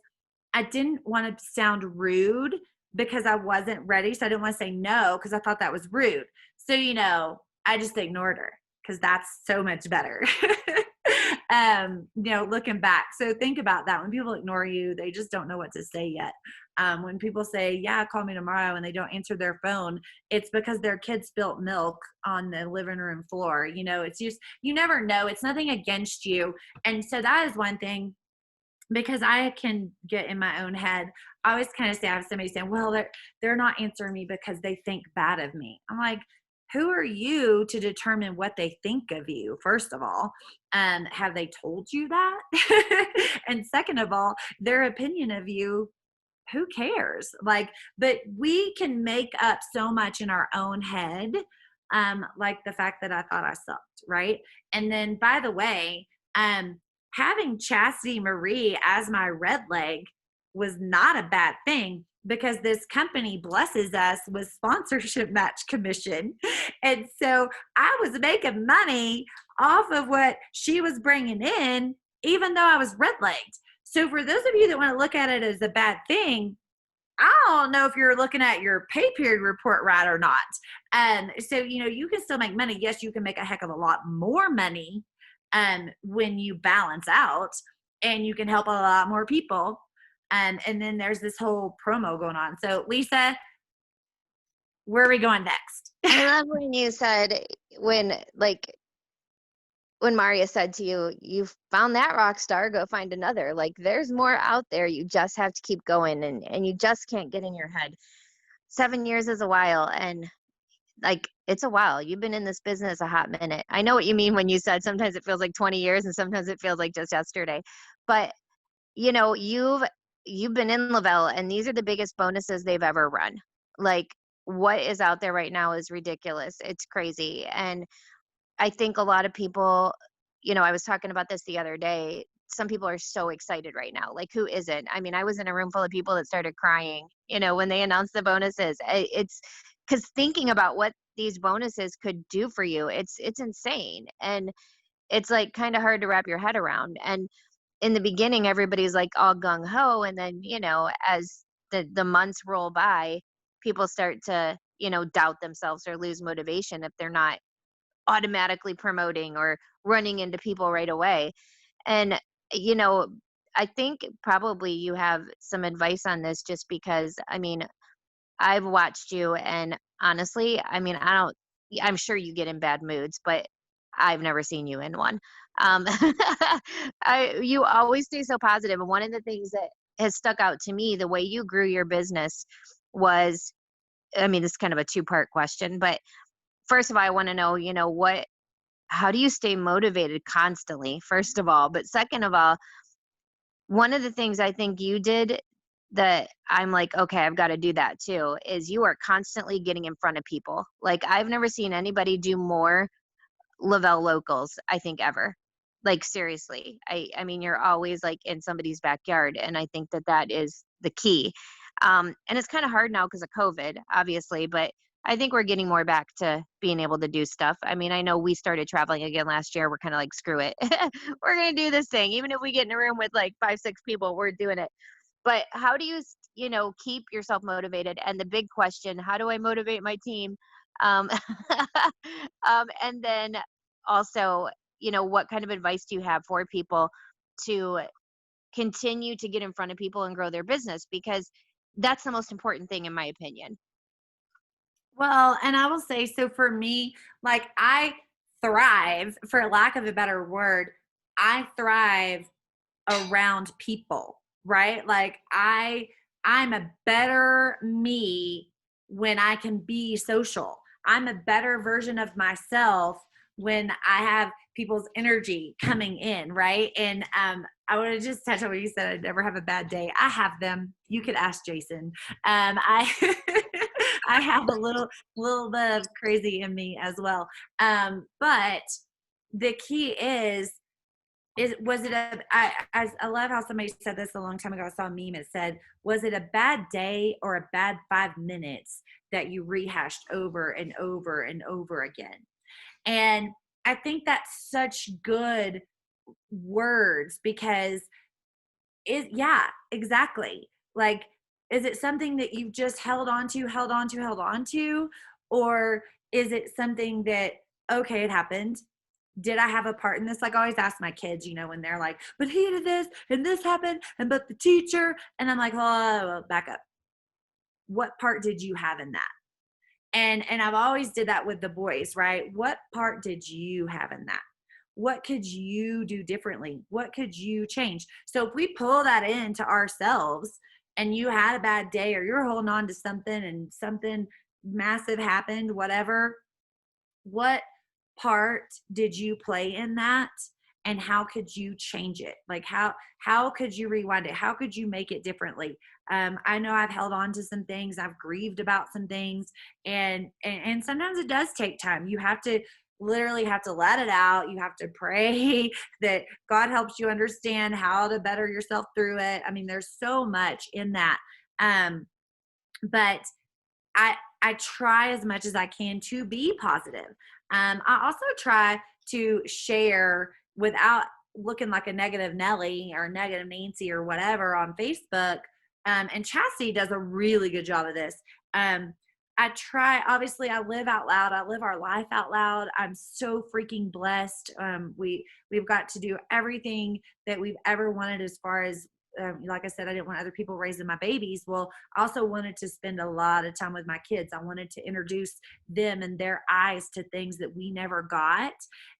[SPEAKER 2] I didn't want to sound rude because I wasn't ready. So I didn't want to say no because I thought that was rude. So, I just ignored her because that's so much better. Looking back. So think about that. When people ignore you, they just don't know what to say yet. When people say, yeah, call me tomorrow, and they don't answer their phone, it's because their kid spilt milk on the living room floor. It's just, you never know. It's nothing against you. And so that is one thing. Because I can get in my own head, I always kind of say, I have somebody saying, well, they're not answering me because they think bad of me. I'm like, who are you to determine what they think of you, first of all? Have they told you that? And second of all, their opinion of you, who cares? But we can make up so much in our own head, like the fact that I thought I sucked, right? And then, by the way, having Chastity Marie as my red leg was not a bad thing because this company blesses us with sponsorship match commission. And so I was making money off of what she was bringing in, even though I was red legged. So for those of you that want to look at it as a bad thing, I don't know if you're looking at your pay period report right or not. So, you can still make money. Yes, you can make a heck of a lot more money when you balance out, and you can help a lot more people. And then there's this whole promo going on. So Lisa, where are we going next?
[SPEAKER 1] I love when you said, when Maria said to you, you found that rock star, go find another. Like, there's more out there. You just have to keep going, and you just can't get in your head. 7 years is a while, and it's a while. You've been in this business a hot minute. I know what you mean when you said sometimes it feels like 20 years and sometimes it feels like just yesterday. But you've been in Lavelle, and these are the biggest bonuses they've ever run. Like, what is out there right now is ridiculous. It's crazy. And I think a lot of people, I was talking about this the other day. Some people are so excited right now. Like, who isn't? I mean, I was in a room full of people that started crying, when they announced the bonuses. It's because thinking about what these bonuses could do for you, it's insane. And it's like kind of hard to wrap your head around. And in the beginning, everybody's like all gung ho. And then, as the months roll by, people start to, doubt themselves or lose motivation if they're not automatically promoting or running into people right away. And, I think probably you have some advice on this, just because, I mean, I've watched you, and honestly, I mean, I'm sure you get in bad moods, but I've never seen you in one. Um, you always stay so positive. And one of the things that has stuck out to me, the way you grew your business was, I mean, this is kind of a two-part question, but first of all, I want to know, how do you stay motivated constantly, first of all? But second of all, one of the things I think you did that I'm like, okay, I've got to do that too, is you are constantly getting in front of people. Like, I've never seen anybody do more Lavelle locals, I think, ever. Like, seriously. I mean, you're always like in somebody's backyard. And I think that is the key. And it's kind of hard now because of COVID, obviously, but I think we're getting more back to being able to do stuff. I mean, I know we started traveling again last year. We're kind of like, screw it. We're going to do this thing. Even if we get in a room with like 5, 6 people, we're doing it. But how do you keep yourself motivated. And the big question, how do I motivate my team? Um, and then also, what kind of advice do you have for people to continue to get in front of people and grow their business? Because that's the most important thing, in my opinion.
[SPEAKER 2] Well, and I will say, so for me, like I thrive, for lack of a better word, I thrive around people, right? Like I'm a better me when I can be social. I'm a better version of myself when I have people's energy coming in, right? And I want to just touch on what you said. I never have a bad day. I have them. You could ask Jason. I I have a little bit of crazy in me as well. But the key is was it a I love how somebody said this a long time ago. I saw a meme. It said, was it a bad day or a bad 5 minutes that you rehashed over and over and over again? And I think that's such good words, because yeah, exactly. Like, is it something that you've just held on to, held on to? Or is it something that, okay, it happened, did I have a part in this? Like I always ask my kids, when they're like, but he did this and this happened and but the teacher, and I'm like, oh, back up. What part did you have in that? And I've always did that with the boys, right? What part did you have in that? What could you do differently? What could you change? So if we pull that into ourselves, and you had a bad day or you're holding on to something and something massive happened, whatever, what part did you play in that, and how could you change it? Like how could you rewind it? How could you make it differently? I know I've held on to some things, I've grieved about some things, and sometimes it does take time. You have to literally have to let it out. You have to pray that God helps you understand how to better yourself through it. I mean, there's so much in that. But I try as much as I can to be positive. I also try to share without looking like a negative Nelly or negative Nancy or whatever on Facebook. And Chastity does a really good job of this. I try, obviously I live out loud. I live our life out loud. I'm so freaking blessed. We've got to do everything that we've ever wanted, as far as, like I said, I didn't want other people raising my babies. Well, I also wanted to spend a lot of time with my kids. I wanted to introduce them and their eyes to things that we never got.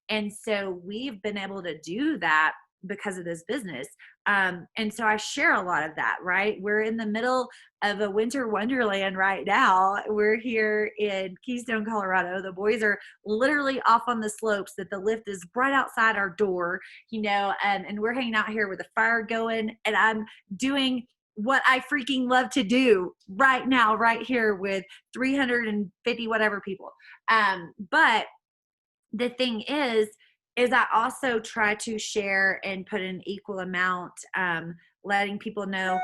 [SPEAKER 2] And so we've been able to do that because of this business. And so I share a lot of that, right? We're in the middle of a winter wonderland right now. We're here in Keystone, Colorado. The boys are literally off on the slopes, that the lift is right outside our door, and we're hanging out here with a fire going, and I'm doing what I freaking love to do right now, right here with 350 whatever people. But the thing is I also try to share and put an equal amount, letting people know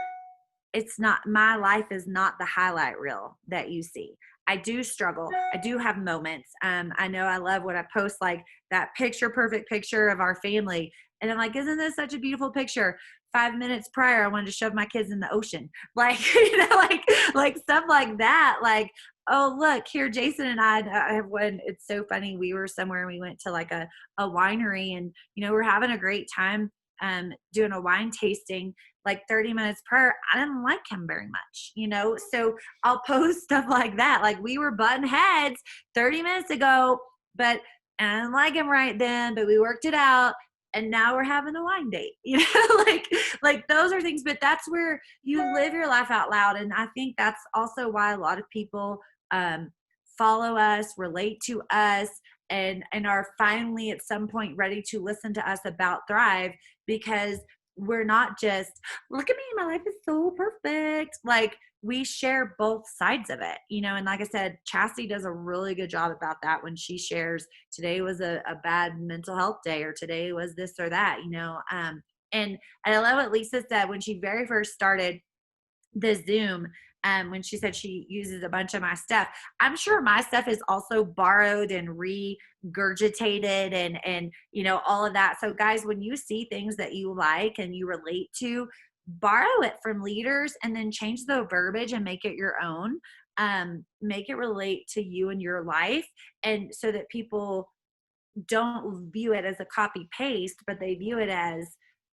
[SPEAKER 2] it's not, my life is not the highlight reel that you see. I do struggle. I do have moments. I know I love when I post like that perfect picture of our family. And I'm like, isn't this such a beautiful picture? 5 minutes prior, I wanted to shove my kids in the ocean. Like, like stuff like that. Like, oh, look here, Jason and I have one. It's so funny. We were somewhere and we went to like a winery, and, we're having a great time doing a wine tasting. Like 30 minutes prior, I didn't like him very much, so I'll post stuff like that. Like, we were butting heads 30 minutes ago, but I didn't like him right then, but we worked it out. And now we're having a wine date, like those are things, but that's where you live your life out loud. And I think that's also why a lot of people follow us, relate to us, and are finally at some point ready to listen to us about Thrive, because we're not just, look at me, my life is so perfect. Like, we share both sides of it, and like I said, Chastity does a really good job about that when she shares, today was a bad mental health day, or today was this or that, and I love what Lisa said when she very first started the Zoom, when she said she uses a bunch of my stuff. I'm sure my stuff is also borrowed and regurgitated and all of that. So guys, when you see things that you like and you relate to, borrow it from leaders and then change the verbiage and make it your own. Make it relate to you and your life, and so that people don't view it as a copy paste, but they view it as,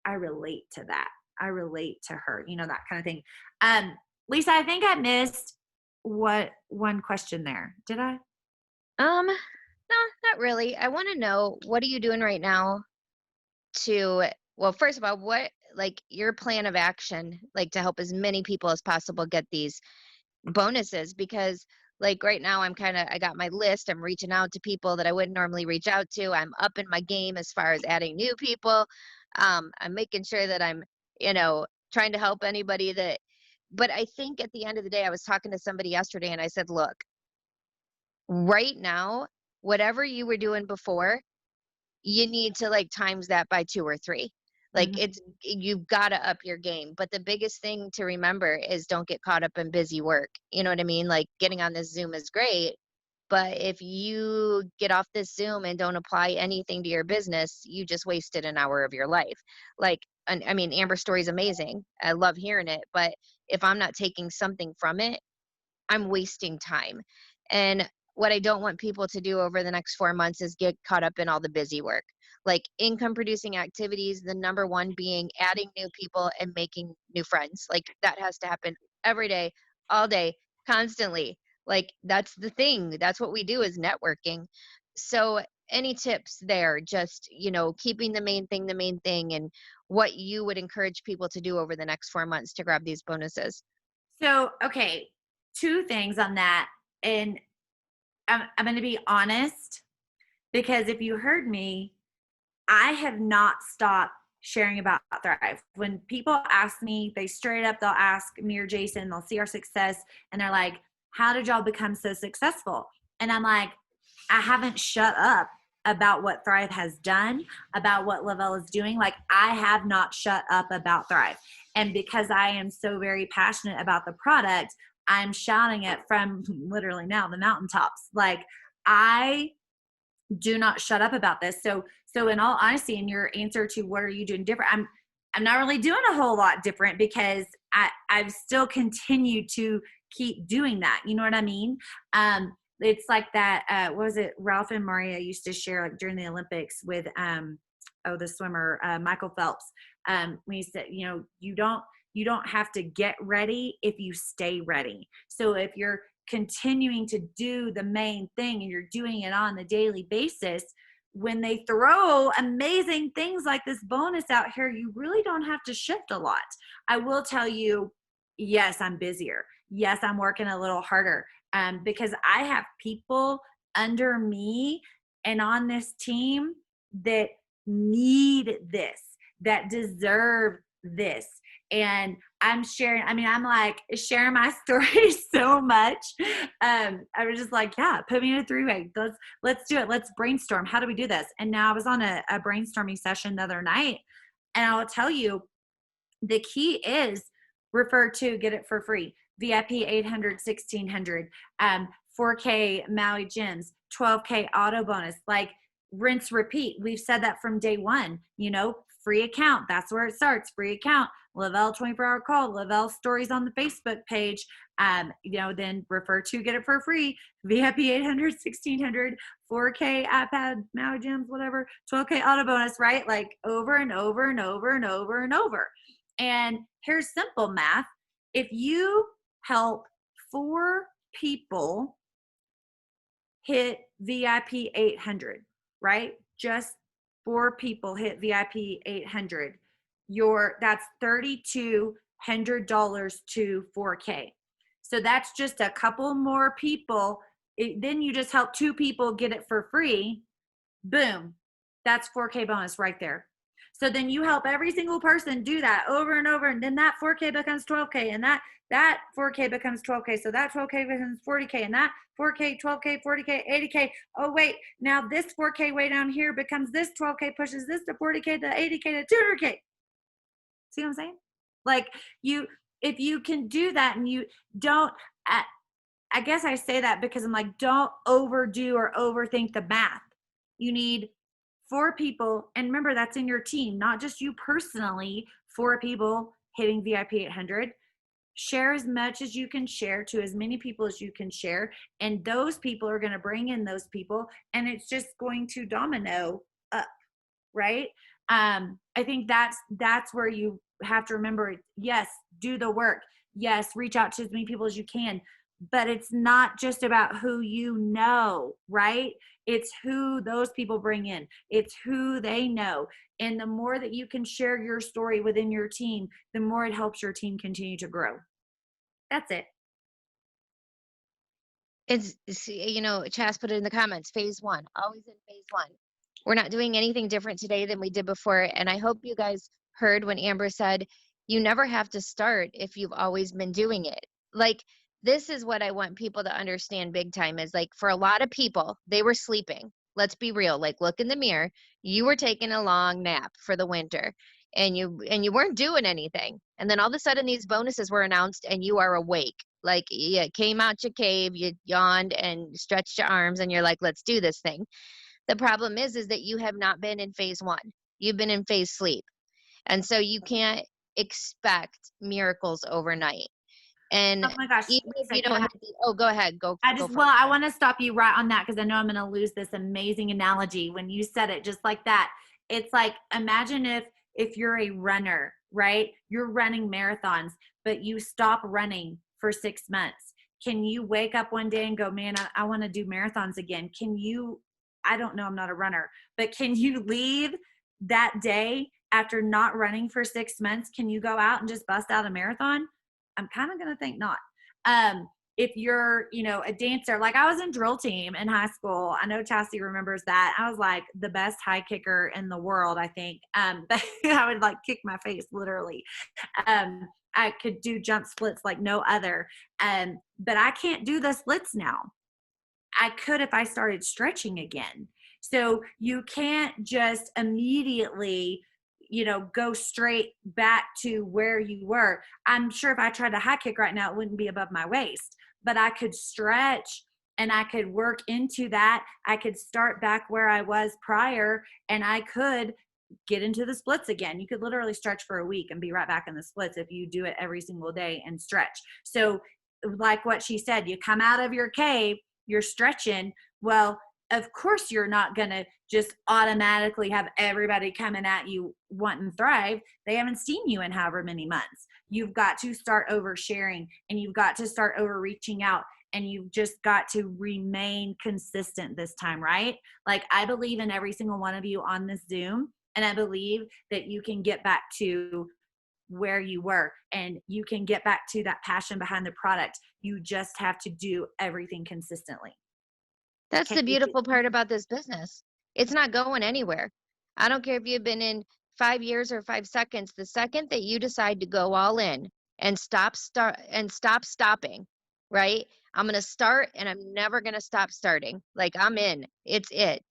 [SPEAKER 2] I relate to that. I relate to her, that kind of thing. Lisa, I think I missed one question there. Did I?
[SPEAKER 1] No, not really. I want to know, what are you doing right now to, well, first of all, what, like, your plan of action, like, to help as many people as possible get these bonuses? Because, like, right now I got my list. I'm reaching out to people that I wouldn't normally reach out to. I'm up in my game as far as adding new people. I'm making sure that I'm, trying to help anybody that, but I think at the end of the day, I was talking to somebody yesterday and I said, look, right now, whatever you were doing before, you need to, like, times that by 2 or 3. Like,
[SPEAKER 2] Mhm.
[SPEAKER 1] you've gotta up your game, but the biggest thing to remember is don't get caught up in busy work, you know what I mean? Like, getting on this Zoom is great, but if you get off this Zoom and don't apply anything to your business, you just wasted an hour of your life. Like, and I mean, Amber's story is amazing. I love hearing it, but if I'm not taking something from it, I'm wasting time. And what I don't want people to do over the next 4 months is get caught up in all the busy work. Like, income producing activities, the number one being adding new people and making new friends. Like, that has to happen every day, all day, constantly. Like, that's the thing. That's what we do, is networking. So any tips there, just, keeping the main thing, and what you would encourage people to do over the next 4 months to grab these bonuses?
[SPEAKER 2] So, okay, two things on that. And I'm going to be honest, because if you heard me, I have not stopped sharing about Thrive. When people ask me, they straight up, they'll ask me or Jason, they'll see our success, and they're like, how did y'all become so successful? And I'm like, I haven't shut up about what Thrive has done, about what Lavelle is doing. Like, I have not shut up about Thrive. And because I am so very passionate about the product, I'm shouting it from literally now the mountaintops. Like, I do not shut up about this. So in all honesty, in your answer to what are you doing different, I'm not really doing a whole lot different, because I've still continued to keep doing that. You know what I mean? It's like that. What was it? Ralph and Maria used to share, like, during the Olympics with the swimmer Michael Phelps. When he said, you don't have to get ready if you stay ready. So if you're continuing to do the main thing and you're doing it on the daily basis, when they throw amazing things like this bonus out here, you really don't have to shift a lot. I will tell you, yes, I'm busier. Yes, I'm working a little harder, because I have people under me and on this team that need this, that deserve this. And I'm sharing, I'm like sharing my story so much. I was just like, yeah, put me in a 3-way. Let's do it. Let's brainstorm. How do we do this? And now I was on a brainstorming session the other night, and I'll tell you, the key is refer to, get it for free. VIP 800, 1600, 4K Maui gyms, 12K auto bonus, like, rinse, repeat. We've said that from day one, free account. That's where it starts. Free account, Lavelle 24-hour call, Lavelle stories on the Facebook page. Then refer to, get it for free. VIP 800, 1600, 4K iPad, Maui gyms, whatever, 12K auto bonus, right? Like, over and over and over and over and over. And here's simple math. If you help 4 people hit VIP 800, right? Just 4 people hit VIP 800. That's $3,200 to 4K. So that's just a couple more people. Then you just help 2 people get it for free. Boom. That's 4K bonus right there. So then you help every single person do that over and over, and then that 4K becomes 12K, and that 4K becomes 12K. So that 12K becomes 40K, and that 4K, 12K, 40K, 80K. Oh, wait, now this 4K way down here becomes this 12K, pushes this to 40K, to 80K, to 200K. See what I'm saying? Like, if you can do that, and you don't, I guess I say that because I'm like, don't overdo or overthink the math. You need 4 people, and remember, that's in your team, not just you personally. 4 people hitting VIP 800, share as much as you can share to as many people as you can share. And those people are going to bring in those people, and it's just going to domino up, right? I think that's where you have to remember, yes, do the work. Yes, reach out to as many people as you can. But it's not just about who you know, right? It's who those people bring in. It's who they know. And the more that you can share your story within your team, the more it helps your team continue to grow. That's it.
[SPEAKER 1] Chas put it in the comments, phase one, always in phase one. We're not doing anything different today than we did before. And I hope you guys heard when Amber said, you never have to start if you've always been doing it. Like, this is what I want people to understand big time is like, for a lot of people, they were sleeping. Let's be real. Like, look in the mirror. You were taking a long nap for the winter and you weren't doing anything. And then all of a sudden these bonuses were announced and you are awake. Like, you came out your cave, you yawned and stretched your arms and you're like, let's do this thing. The problem is that you have not been in phase one. You've been in phase sleep. And so you can't expect miracles overnight. And
[SPEAKER 2] Oh my gosh.
[SPEAKER 1] even if you
[SPEAKER 2] Lisa,
[SPEAKER 1] don't hit oh, go ahead. Go for it.
[SPEAKER 2] I want to stop you right on that because I know I'm going to lose this amazing analogy when you said it just like that. It's like, imagine if you're a runner, right? You're running marathons, but you stop running for 6 months. Can you wake up one day and go, man, I want to do marathons again? Can you, I don't know, I'm not a runner, but can you leave that day after not running for 6 months? Can you go out and just bust out a marathon? I'm kind of going to think not. If you're, a dancer, like I was in drill team in high school. I know Chassie remembers that. I was like the best high kicker in the world, I think. But I would like kick my face literally. I could do jump splits like no other. But I can't do the splits now. I could if I started stretching again. So you can't just immediately, go straight back to where you were. I'm sure if I tried to high kick right now, it wouldn't be above my waist, but I could stretch and I could work into that. I could start back where I was prior and I could get into the splits again. You could literally stretch for a week and be right back in the splits if you do it every single day and stretch. So like what she said, you come out of your cave, you're stretching. Well, of course you're not going to just automatically have everybody coming at you wanting to thrive. They haven't seen you in however many months. You've got to start oversharing and you've got to start overreaching out and you've just got to remain consistent this time, right? Like I believe in every single one of you on this Zoom, and I believe that you can get back to where you were and you can get back to that passion behind the product. You just have to do everything consistently.
[SPEAKER 1] That's
[SPEAKER 2] Can
[SPEAKER 1] the
[SPEAKER 2] you
[SPEAKER 1] beautiful part about this business. It's not going anywhere. I don't care if you've been in 5 years or 5 seconds. The second that you decide to go all in and stop stopping, right? I'm going to start and I'm never going to stop starting. Like I'm in. It's it.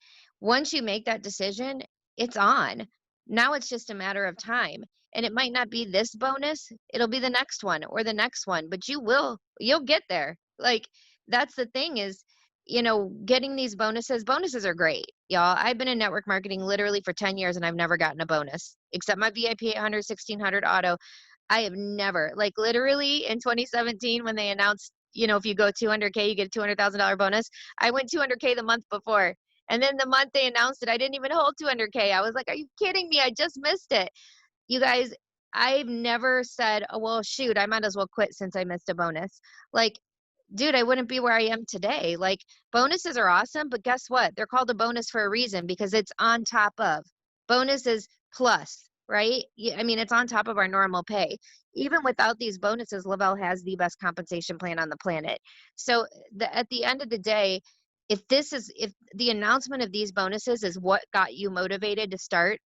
[SPEAKER 1] Once you make that decision, it's on. Now it's just a matter of time. And it might not be this bonus, it'll be the next one or the next one, but you'll get there. Like that's the thing is getting these bonuses are great, y'all. I've been in network marketing literally for 10 years and I've never gotten a bonus except my VIP 800, 1600 auto. I have never, like literally in 2017 when they announced, if you go 200K, you get a $200,000 bonus. I went 200K the month before. And then the month they announced it, I didn't even hold 200K. I was like, are you kidding me? I just missed it. You guys, I've never said, oh, well, shoot, I might as well quit since I missed a bonus. Like, dude, I wouldn't be where I am today. Like bonuses are awesome, but guess what? They're called a bonus for a reason because it's on top of. Bonus is plus, right? I mean, it's on top of our normal pay. Even without these bonuses, Lavelle has the best compensation plan on the planet. So at the end of the day, if the announcement of these bonuses is what got you motivated to start,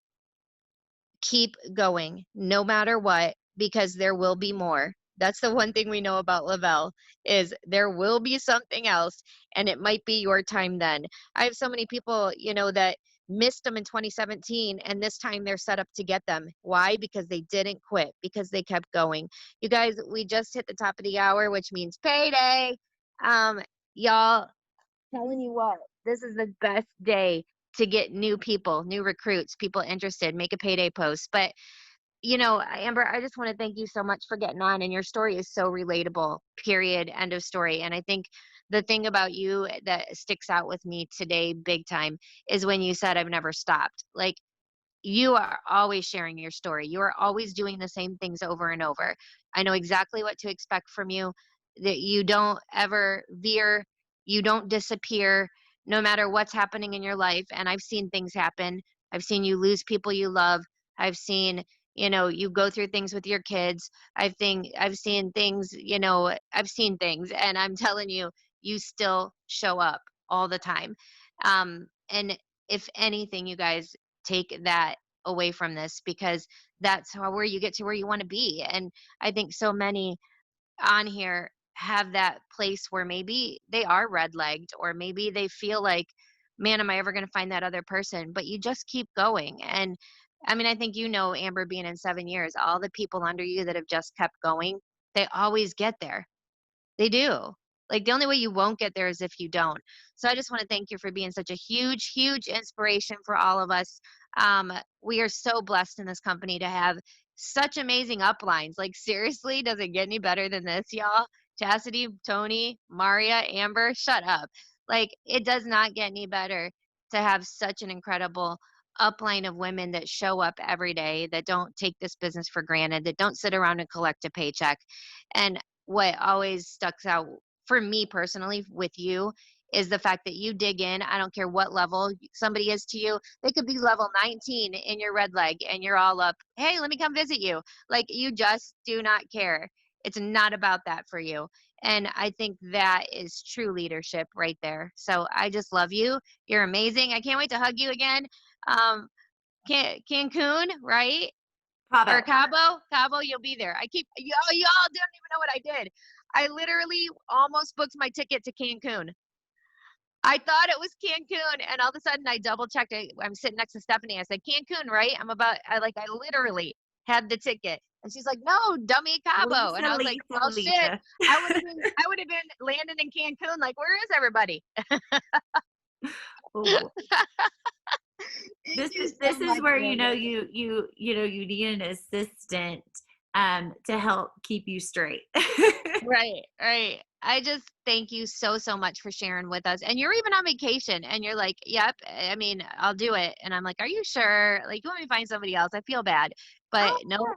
[SPEAKER 1] keep going no matter what, because there will be more. That's the one thing we know about Lavelle is there will be something else and it might be your time then. I have so many people, that missed them in 2017 and this time they're set up to get them. Why? Because they didn't quit, because they kept going. You guys, we just hit the top of the hour, which means payday. Y'all, telling you what, this is the best day to get new people, new recruits, people interested, make a payday post. But Amber, I just want to thank you so much for getting on. And your story is so relatable, period, end of story. And I think the thing about you that sticks out with me today, big time, is when you said, I've never stopped. Like, you are always sharing your story. You are always doing the same things over and over. I know exactly what to expect from you, that you don't ever veer, you don't disappear, no matter what's happening in your life. And I've seen things happen. I've seen you lose people you love. I've seen, you go through things with your kids. I've seen things, I've seen things, and I'm telling you, you still show up all the time. And if anything, you guys, take that away from this, because that's where you get to where you want to be. And I think so many on here have that place where maybe they are red legged, or maybe they feel like, man, am I ever going to find that other person? But you just keep going. And I mean, I think, Amber, being in 7 years, all the people under you that have just kept going, they always get there. They do. Like, the only way you won't get there is if you don't. So I just want to thank you for being such a huge, huge inspiration for all of us. We are so blessed in this company to have such amazing uplines. Like, seriously, does it get any better than this, y'all? Chastity, Tony, Maria, Amber, shut up. Like, it does not get any better to have such an incredible upline of women that show up every day, that don't take this business for granted, that don't sit around and collect a paycheck. And what always stuck out for me personally with you is the fact that you dig in. I don't care what level somebody is to you. They could be level 19 in your red leg and you're all up, hey, let me come visit you. Like, you just do not care. It's not about that for you. And I think that is true leadership right there. So I just love you. You're amazing. I can't wait to hug you again. Um, Cancun, right? Or
[SPEAKER 2] Pavo.
[SPEAKER 1] Cabo, you'll be there. Y'all don't even know what I did. I literally almost booked my ticket to Cancun. I thought it was Cancun, and all of a sudden I double checked. I'm sitting next to Stephanie. I said, Cancun, right? I literally had the ticket. And she's like, no, dummy, Cabo. And
[SPEAKER 2] Lisa,
[SPEAKER 1] I was like,
[SPEAKER 2] Lisa,
[SPEAKER 1] well, shit.
[SPEAKER 2] Lisa.
[SPEAKER 1] I would have been landing in Cancun. Like, where is everybody?
[SPEAKER 2] Oh boy.
[SPEAKER 1] Thank
[SPEAKER 2] This
[SPEAKER 1] you
[SPEAKER 2] is
[SPEAKER 1] so
[SPEAKER 2] this is
[SPEAKER 1] much,
[SPEAKER 2] where
[SPEAKER 1] Amber.
[SPEAKER 2] you need an assistant to help keep you straight.
[SPEAKER 1] Right, right. I just thank you so, so much for sharing with us. And you're even on vacation and you're like, yep, I mean, I'll do it. And I'm like, are you sure? Like, you want me to find somebody else? I feel bad. But
[SPEAKER 2] Oh,
[SPEAKER 1] nope,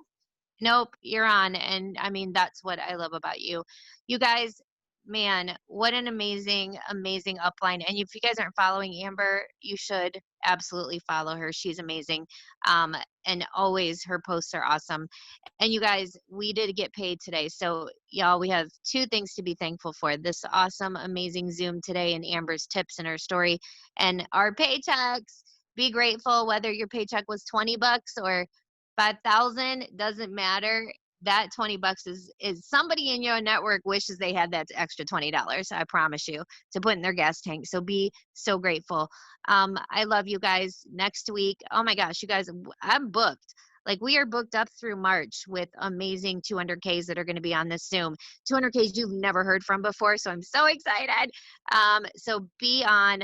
[SPEAKER 1] nope, you're on. And I mean, that's what I love about you. You guys, man, what an amazing, amazing upline. And if you guys aren't following Amber, you should absolutely follow her. She's amazing. Um, and always her posts are awesome. And you guys, we did get paid today. So, y'all, we have two things to be thankful for: this awesome, amazing Zoom today, and Amber's tips and her story, and our paychecks. Be grateful whether your paycheck was 20 bucks or 5,000, doesn't matter. That 20 bucks is somebody in your network wishes they had that extra $20, I promise you, to put in their gas tank. So be so grateful. I love you guys. Next week, oh my gosh, you guys, I'm booked. Like, we are booked up through March with amazing 200Ks that are going to be on this Zoom. 200Ks you've never heard from before. So I'm so excited. So be on.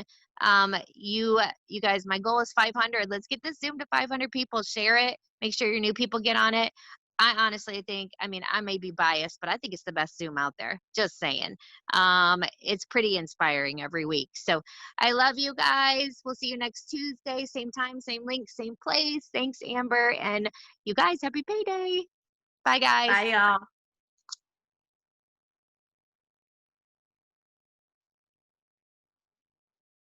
[SPEAKER 1] You guys, my goal is 500. Let's get this Zoom to 500 people. Share it. Make sure your new people get on it. I honestly think, I mean, I may be biased, but I think it's the best Zoom out there. Just saying. It's pretty inspiring every week. So I love you guys. We'll see you next Tuesday, same time, same link, same place. Thanks, Amber. And you guys, happy payday. Bye, guys.
[SPEAKER 2] bye, y'all.